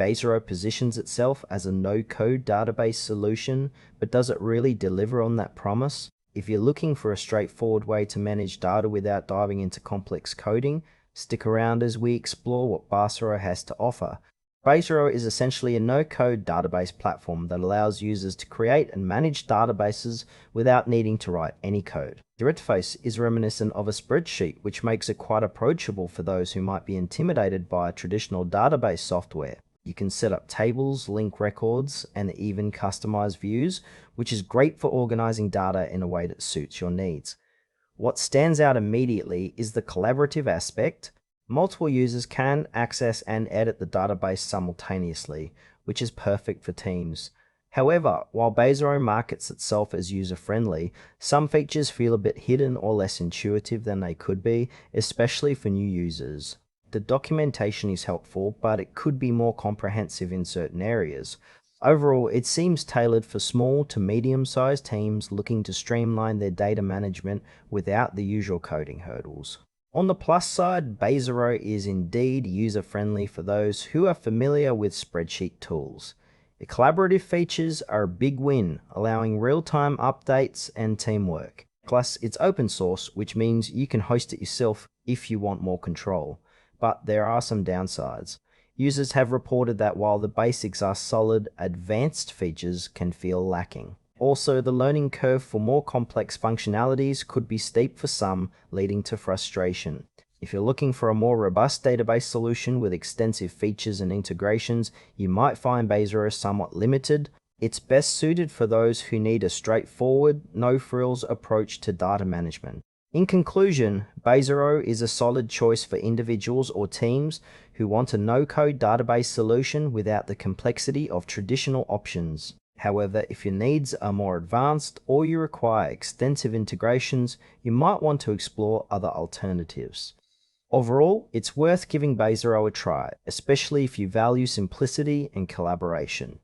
Baserow positions itself as a no-code database solution, but does it really deliver on that promise? If you're looking for a straightforward way to manage data without diving into complex coding, stick around as we explore what Baserow has to offer. Baserow is essentially a no-code database platform that allows users to create and manage databases without needing to write any code. The interface is reminiscent of a spreadsheet, which makes it quite approachable for those who might be intimidated by traditional database software. You can set up tables, link records, and even customize views, which is great for organizing data in a way that suits your needs. What stands out immediately is the collaborative aspect. Multiple users can access and edit the database simultaneously, which is perfect for teams. However, while Baserow markets itself as user-friendly, some features feel a bit hidden or less intuitive than they could be, especially for new users. The documentation is helpful, but it could be more comprehensive in certain areas. Overall, it seems tailored for small to medium-sized teams looking to streamline their data management without the usual coding hurdles. On the plus side, Baserow is indeed user-friendly for those who are familiar with spreadsheet tools. The collaborative features are a big win, allowing real-time updates and teamwork. Plus, it's open source, which means you can host it yourself if you want more control. But there are some downsides. Users have reported that while the basics are solid, advanced features can feel lacking. Also, the learning curve for more complex functionalities could be steep for some, leading to frustration. If you're looking for a more robust database solution with extensive features and integrations, you might find Baserow somewhat limited. It's best suited for those who need a straightforward, no-frills approach to data management. In conclusion, Baserow is a solid choice for individuals or teams who want a no-code database solution without the complexity of traditional options. However, if your needs are more advanced or you require extensive integrations, you might want to explore other alternatives. Overall, it's worth giving Baserow a try, especially if you value simplicity and collaboration.